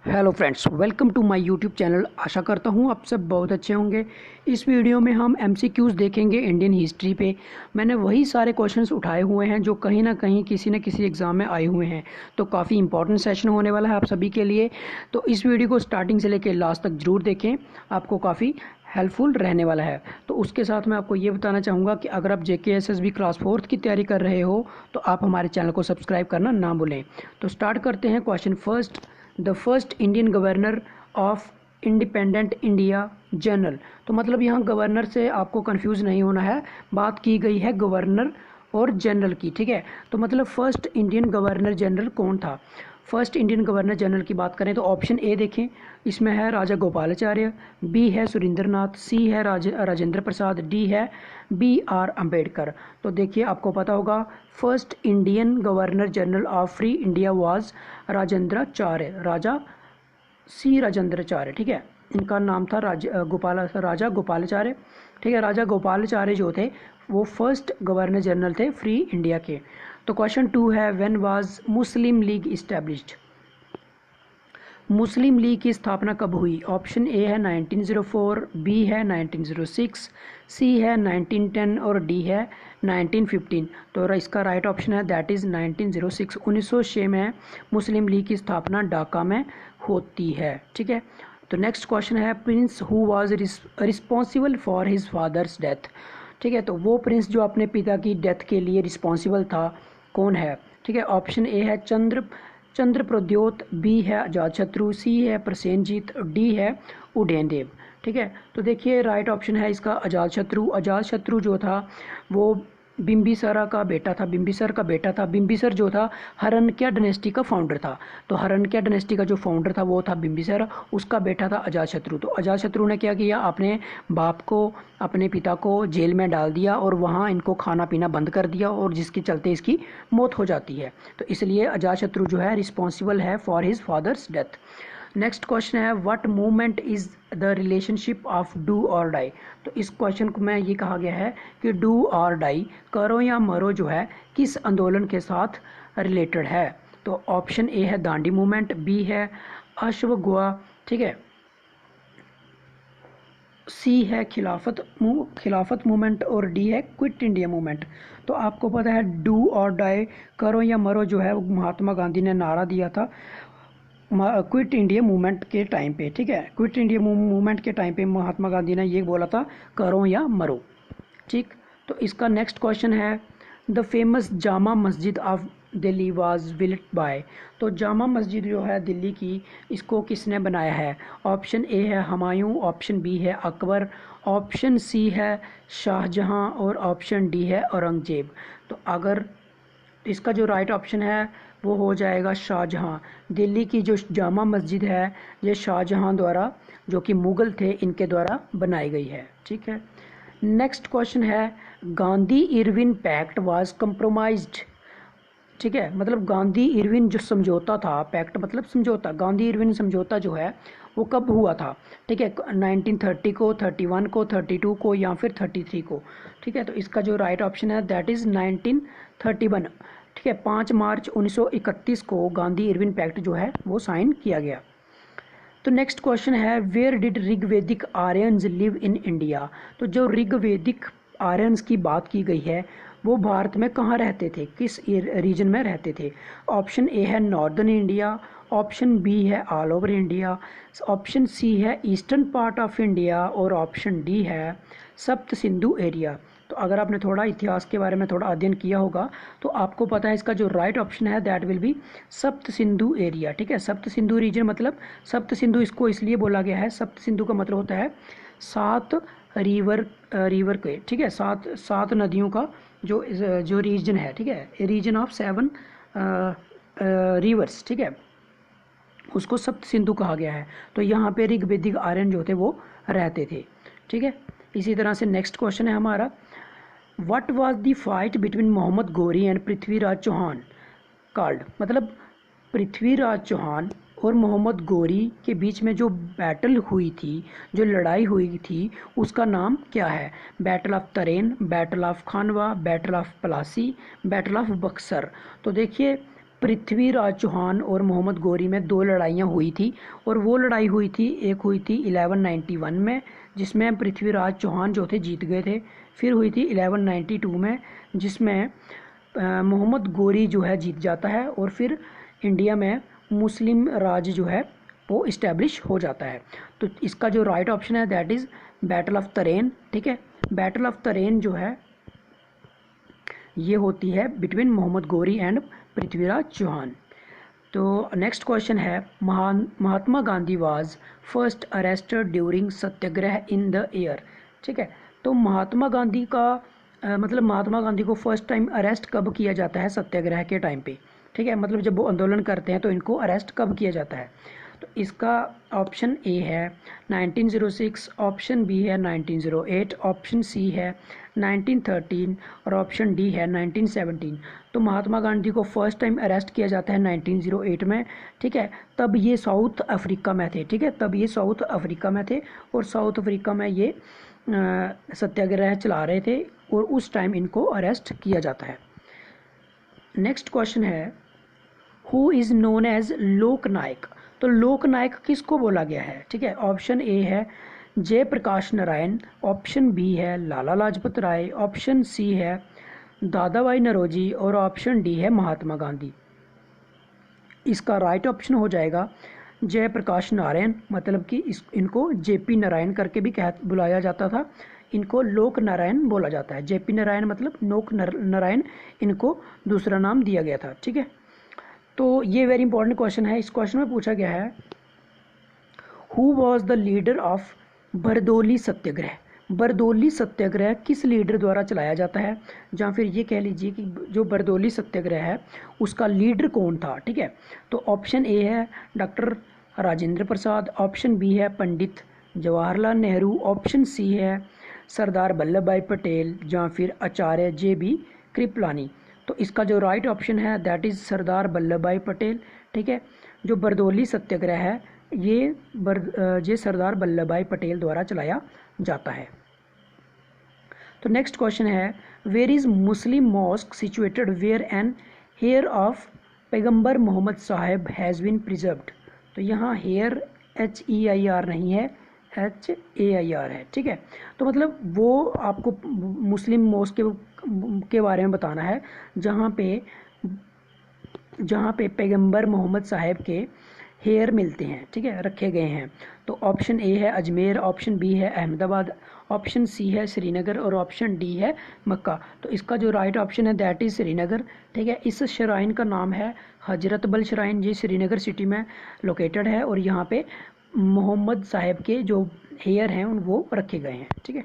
Hello friends, welcome to my YouTube channel. आशा करता हूँ आप सब बहुत अच्छे होंगे। इस वीडियो में हम एमसीक्यूज़ देखेंगे इंडियन हिस्ट्री पे। मैंने वही सारे क्वेश्चंस उठाए हुए हैं जो कहीं ना कहीं किसी न किसी एग्ज़ाम में आए हुए हैं, तो काफ़ी इंपॉर्टेंट सेशन होने वाला है आप सभी के लिए। तो इस वीडियो को स्टार्टिंग से लेकर लास्ट तक ज़रूर देखें, आपको काफ़ी हेल्पफुल रहने वाला है। तो उसके साथ मैं आपको ये बताना चाहूँगा कि अगर आप JKSSB क्लास 4th की तैयारी कर रहे हो तो आप हमारे चैनल को सब्सक्राइब करना ना भूलें। तो स्टार्ट करते हैं। Question first, the first Indian governor of independent India general. तो मतलब यहाँ गवर्नर से आपको कंफ्यूज नहीं होना है, बात की गई है गवर्नर और जनरल की, ठीक है। तो मतलब फर्स्ट इंडियन गवर्नर जनरल कौन था। फर्स्ट इंडियन गवर्नर जनरल की बात करें तो ऑप्शन ए देखें, इसमें है राजा गोपालाचार्य, बी है सुरेंद्रनाथ, सी है राजेंद्र प्रसाद, डी है BR अम्बेडकर। तो देखिए आपको पता होगा first Indian governor general of free India was Rajendracharya, Rajendracharya, ठीक है। इनका नाम था राजा गोपालाचार्य, ठीक है। राजा गोपालाचार्य जो थे वो फर्स्ट गवर्नर जनरल थे फ्री इंडिया के। तो क्वेश्चन 2 है, when was Muslim league established. Muslim league की स्थापना कब हुई। ऑप्शन ए है 1904, बी है 1906, सी है 1910 और डी है 1915। तो इसका राइट ऑप्शन है दैट इज़ 1906। 1906 में मुस्लिम लीग की स्थापना ढाका में होती है, ठीक है। तो नेक्स्ट क्वेश्चन है, Prince who was responsible for his father's death. ठीक है, तो वो प्रिंस जो अपने पिता की डेथ के लिए रिस्पॉन्सिबल था कौन है, ठीक है। ऑप्शन ए है चंद्रप्रद्योत, बी है अजातशत्रु, सी है प्रसेनजीत, डी है उदयनदेव, ठीक है। तो देखिए राइट ऑप्शन है इसका अजातशत्रु। अजातशत्रु जो था वो बिम्बिसार का बेटा था। बिम्बिसार जो था हरण्क्य डायनेस्टी का फाउंडर था। तो हरण्क्य डायनेस्टी का जो फाउंडर था वो था बिम्बिसार, उसका बेटा था अजातशत्रु। तो अजातशत्रु ने क्या किया, अपने बाप को, अपने पिता को जेल में डाल दिया और वहाँ इनको खाना पीना बंद कर दिया, और जिसके चलते इसकी मौत हो जाती है। तो इसलिए अजातशत्रु जो है रिस्पॉन्सिबल है for his father's death. Next question है, what movement is the relationship of do और डाई। तो इस क्वेश्चन को में ये कहा गया है कि डू और डाई, करो या मरो जो है किस आंदोलन के साथ रिलेटेड है। तो ऑप्शन ए है दांडी मूवमेंट, बी है अश्वगुआ, ठीक है, सी है खिलाफत मूवमेंट और डी है क्विट इंडिया मूवमेंट। तो आपको पता है डू और डाई, करो या मरो जो है वो महात्मा गांधी ने नारा दिया था क्विट इंडिया मूवमेंट के टाइम पे, ठीक है। क्विट इंडिया मूवमेंट के टाइम पे महात्मा गांधी ने ये बोला था करो या मरो, ठीक। तो इसका नेक्स्ट क्वेश्चन है, the famous Jama Masjid of Delhi was built by. तो जामा मस्जिद जो है दिल्ली की, इसको किसने बनाया है। ऑप्शन ए है हुमायूं, ऑप्शन बी है अकबर, ऑप्शन सी है शाहजहां और ऑप्शन डी है औरंगजेब। तो अगर इसका जो राइट ऑप्शन है वो हो जाएगा शाहजहां। दिल्ली की जो जामा मस्जिद है ये शाहजहां द्वारा, जो कि मुग़ल थे, इनके द्वारा बनाई गई है, ठीक है। नेक्स्ट क्वेश्चन है, Gandhi Irwin pact was compromised, ठीक है। मतलब गांधी इरविन जो समझौता था, पैक्ट मतलब समझौता, गांधी इरविन समझौता जो है वो कब हुआ था, ठीक है। 1930 को, 31 को, 32 को या फिर 33 को, ठीक है। तो इसका जो राइट ऑप्शन है दैट इज़ 1931, ठीक है। 5 मार्च 1931 को गांधी इरविन पैक्ट जो है वो साइन किया गया। तो नेक्स्ट क्वेश्चन है, where did Rigvedic Aryans live in India. तो जो ऋग्वेदिक आर्यंस की बात की गई है वो भारत में कहाँ रहते थे, किस रीजन में रहते थे। ऑप्शन ए है नॉर्दर्न इंडिया, ऑप्शन बी है all over India, option C है ईस्टर्न पार्ट ऑफ इंडिया और ऑप्शन डी है सप्त सिंधु एरिया। तो अगर आपने थोड़ा इतिहास के बारे में थोड़ा अध्ययन किया होगा तो आपको पता है इसका जो राइट ऑप्शन है दैट विल बी सप्त सिंधु एरिया, ठीक है। सप्त सिंधु रीजन मतलब सप्त सिंधु इसको इसलिए बोला गया है, सप्त सिंधु का मतलब होता है 7 रिवर के, ठीक है, सात नदियों का जो रीजन है, ठीक है, रीजन ऑफ 7 रिवर्स, ठीक है, उसको सप्त सिंधु कहा गया है। तो यहाँ पे ऋग्वेदिक आर्यन जो थे वो रहते थे, ठीक है। इसी तरह से नेक्स्ट क्वेश्चन है हमारा, what was the fight between Mohammad Ghori and Prithviraj Chauhan called. मतलब पृथ्वीराज चौहान और मोहम्मद गौरी के बीच में जो बैटल हुई थी, जो लड़ाई हुई थी, उसका नाम क्या है। Battle of Tarain, battle of Khanwa, battle of Plassey, battle of Buxar. तो देखिए पृथ्वीराज चौहान और मोहम्मद गौरी में दो लड़ाइयाँ हुई थी, और वो लड़ाई हुई थी, एक हुई थी 1191 में जिसमें पृथ्वीराज चौहान जो थे जीत गए थे। फिर हुई थी 1192 में जिसमें मोहम्मद गौरी जो है जीत जाता है, और फिर इंडिया में मुस्लिम राज जो है वो इस्टेब्लिश हो जाता है। तो इसका जो राइट ऑप्शन है दैट इज़ बैटल ऑफ तरेन। ठीक है, बैटल ऑफ तरेन जो है ये होती है बिटवीन मोहम्मद गौरी एंड पृथ्वीराज चौहान। तो नेक्स्ट क्वेश्चन है, Mahatma Gandhi was first arrested during satyagraha in the year. ठीक है, तो महात्मा गांधी का मतलब महात्मा गांधी को फर्स्ट टाइम अरेस्ट कब किया जाता है? सत्याग्रह के टाइम पे। ठीक है, मतलब जब वो आंदोलन करते हैं तो इनको अरेस्ट कब किया जाता है? तो इसका ऑप्शन ए है 1906, ऑप्शन बी है 1908, ऑप्शन सी है 1913 और ऑप्शन डी है 1917। तो महात्मा गांधी को फर्स्ट टाइम अरेस्ट किया जाता है 1908 में। ठीक है, तब ये साउथ अफ्रीका में थे। ठीक है, तब ये साउथ अफ्रीका में थे और साउथ अफ्रीका में ये सत्याग्रह चला रहे थे और उस टाइम इनको अरेस्ट किया जाता है। नेक्स्ट क्वेश्चन है, हु इज़ नोन एज लोकनायक। तो लोकनायक किसको बोला गया है? ठीक है, ऑप्शन ए है जयप्रकाश नारायण, ऑप्शन बी है लाला लाजपत राय, ऑप्शन सी है दादा भाई नौरोजी और ऑप्शन डी है महात्मा गांधी। इसका राइट ऑप्शन हो जाएगा जयप्रकाश नारायण, मतलब कि इनको जेपी नारायण करके भी बुलाया जाता था, इनको लोक नारायण बोला जाता है। जेपी नारायण मतलब लोक नारायण, इनको दूसरा नाम दिया गया था। ठीक है, तो ये वेरी इंपॉर्टेंट क्वेश्चन है। इस क्वेश्चन में पूछा गया है who was the leader of Bardoli satyagraha. Bardoli satyagraha किस लीडर द्वारा चलाया जाता है, या फिर ये कह लीजिए कि जो बरदौली सत्याग्रह है उसका लीडर कौन था? ठीक है, तो ऑप्शन ए है doctor Rajendra Prasad, option B है पंडित जवाहरलाल नेहरू, ऑप्शन सी है सरदार वल्लभ भाई पटेल, या फिर आचार्य जे.बी. कृपलानी। तो इसका जो राइट ऑप्शन है दैट इज़ सरदार वल्लभ भाई पटेल। ठीक है, जो बरदौली सत्याग्रह है ये सरदार वल्लभ भाई पटेल द्वारा चलाया जाता है। तो नेक्स्ट क्वेश्चन है, where is Muslim mosque situated where an hair of Paigambar Mohammad साहब हैज़ बीन प्रिजर्व्ड। तो यहाँ हेयर HEIR नहीं है, HAIR है। ठीक है, तो मतलब वो आपको मुस्लिम मॉस्क के बारे में बताना है जहाँ पे पैगंबर मोहम्मद साहब के हेयर मिलते हैं। ठीक है, रखे गए हैं। तो ऑप्शन ए है अजमेर, ऑप्शन बी है अहमदाबाद, ऑप्शन सी है श्रीनगर और ऑप्शन डी है मक्का। तो इसका जो राइट ऑप्शन है दैट इज़ श्रीनगर। ठीक है, इस श्राइन का नाम है हजरत बल श्राइन, ये श्रीनगर सिटी में लोकेटेड है और यहाँ पे मोहम्मद साहब के जो हेयर हैं वो रखे गए हैं। ठीक है,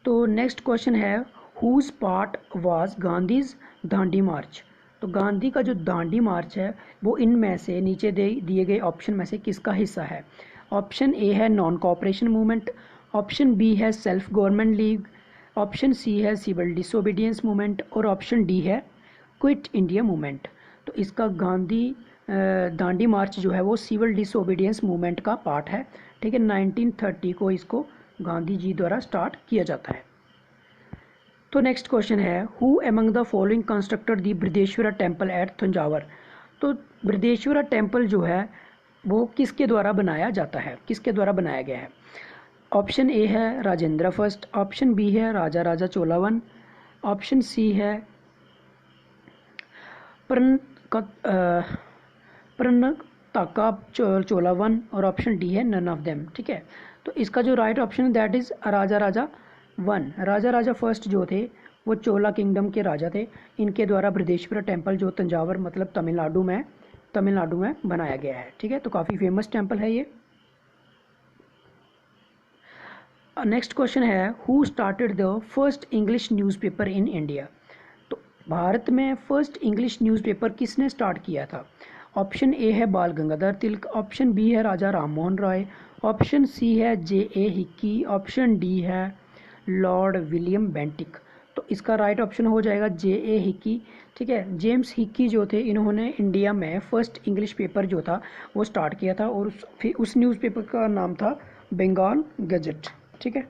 तो नेक्स्ट क्वेश्चन है whose part was Gandhi's Dandi march. तो गांधी का जो दांडी मार्च है वो इनमें से नीचे दिए गए ऑप्शन में से किसका हिस्सा है? ऑप्शन ए है non cooperation movement, option B है self government league, option C है सिविल डिसोबीडियंस मूवमेंट और ऑप्शन डी है क्विट इंडिया मूवमेंट। तो इसका गांधी दांडी मार्च जो है वो सिविल डिसोबीडियंस मूवमेंट का पार्ट है। ठीक है, 1930 को इसको गांधी जी द्वारा स्टार्ट किया जाता है। तो नेक्स्ट क्वेश्चन है who among the following constructed the Brihadeeswara temple at Thanjavur. तो बृहदेश्वरा टेम्पल जो है वो किसके द्वारा बनाया जाता है, किसके द्वारा बनाया गया है? ऑप्शन ए है राजेंद्र फर्स्ट, ऑप्शन बी है राजा राजा चोलावन, ऑप्शन सी है प्रणताका चोलावन और ऑप्शन डी है नन ऑफ देम। ठीक है, तो इसका जो राइट ऑप्शन है that is Raja Raja one. Raja Raja first जो थे वो चोला किंगडम के राजा थे, इनके द्वारा बृहदेश्वरा टेम्पल जो तंजावर मतलब तमिलनाडु में बनाया गया है। ठीक है, तो काफ़ी फेमस टेम्पल है ये। नेक्स्ट क्वेश्चन है who started the first English newspaper in India. तो भारत में फर्स्ट इंग्लिश न्यूज़पेपर किसने स्टार्ट किया था? ऑप्शन ए है बाल गंगाधर तिलक, ऑप्शन बी है राजा राम मोहन राय, ऑप्शन सी है J.A. हिक्की, ऑप्शन डी है लॉर्ड विलियम बेंटिक। तो इसका राइट ऑप्शन हो जाएगा J.A. हिक्की। ठीक है, जेम्स हिक्की जो थे इन्होंने इंडिया में फर्स्ट इंग्लिश पेपर जो था वो स्टार्ट किया था और फिर उस न्यूज़पेपर का नाम था बंगाल गजट। ठीक है,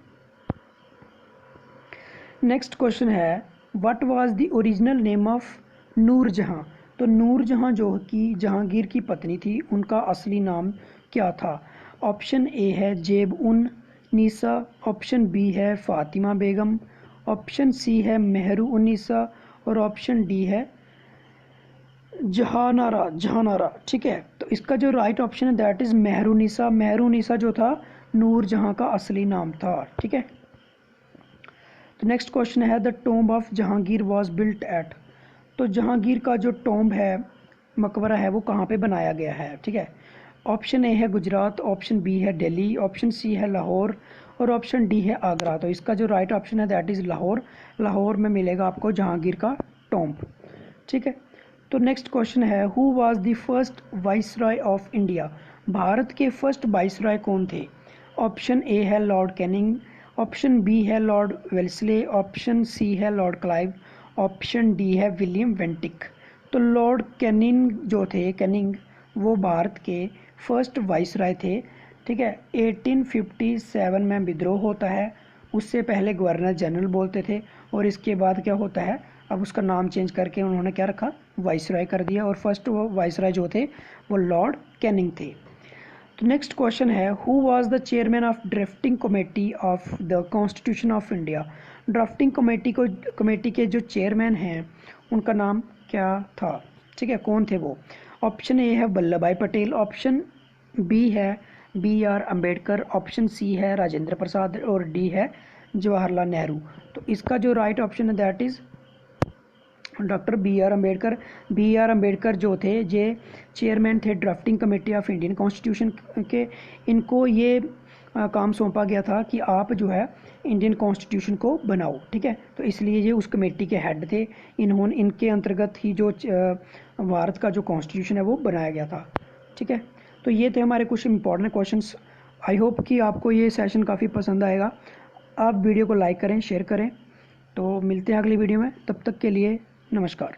नेक्स्ट क्वेश्चन है what was the original name of Nurjahan. तो नूरजहां जो कि जहांगीर की पत्नी थी, उनका असली नाम क्या था? ऑप्शन ए है जेब उन नीसा, ऑप्शन बी है फातिमा बेगम, ऑप्शन सी है मेहरू उन्नीसा और ऑप्शन डी है जहानारा जहानारा। ठीक है, तो इसका जो राइट ऑप्शन है दैट इज मेहरूनिसा। मेहरूनिसा जो था नूरजहां का असली नाम था। ठीक है, तो नेक्स्ट क्वेश्चन है the tomb of Jahangir was built at. तो जहांगीर का जो टॉम्ब है, मकबरा है, वो कहाँ पे बनाया गया है? ठीक है, ऑप्शन ए है गुजरात, ऑप्शन बी है दिल्ली, ऑप्शन सी है लाहौर और ऑप्शन डी है आगरा। तो इसका जो राइट ऑप्शन है दैट इज़ लाहौर। लाहौर में मिलेगा आपको जहांगीर का टॉम्ब। ठीक है, तो नेक्स्ट क्वेश्चन है who was the first viceroy of India. Bharat के फर्स्ट वाइसरॉय कौन थे? ऑप्शन ए है लॉर्ड कैनिंग, ऑप्शन बी है लॉर्ड वेल्सले, ऑप्शन सी है लॉर्ड क्लाइव, ऑप्शन डी है विलियम वेंटिक। तो लॉर्ड कैनिंग जो थे, कैनिंग, वो भारत के फर्स्ट वाइसरॉय थे। ठीक है, 1857 में विद्रोह होता है, उससे पहले गवर्नर जनरल बोलते थे और इसके बाद क्या होता है, अब उसका नाम चेंज करके उन्होंने क्या रखा, वाइसरॉय कर दिया और फर्स्ट वो वाइसरॉय जो थे वो लॉर्ड कैनिंग थे। तो नेक्स्ट क्वेश्चन है who was the chairman of drafting committee of the constitution of India. Drafting committee के जो चेयरमैन हैं उनका नाम क्या था? ठीक है, कौन थे वो? ऑप्शन ए है वल्लभ भाई पटेल, ऑप्शन बी है B R Ambedkar, option C है राजेंद्र प्रसाद और डी है जवाहरलाल नेहरू। तो इसका जो राइट ऑप्शन है that is doctor B R Ambedkar. B R Ambedkar जो थे ये चेयरमैन थे drafting committee of Indian constitution के। इनको ये काम सौंपा गया था कि आप जो है इंडियन कॉन्स्टिट्यूशन को बनाओ। ठीक है, तो इसलिए ये उस कमेटी के हेड थे। इन्होंने इनके अंतर्गत ही जो भारत का जो कॉन्स्टिट्यूशन है वो बनाया गया था। ठीक है, तो ये थे हमारे कुछ इंपॉर्टेंट क्वेश्चंस। आई होप कि आपको ये सेशन काफ़ी पसंद आएगा। आप वीडियो को लाइक करें, शेयर करें। तो मिलते हैं अगली वीडियो में, तब तक के लिए नमस्कार।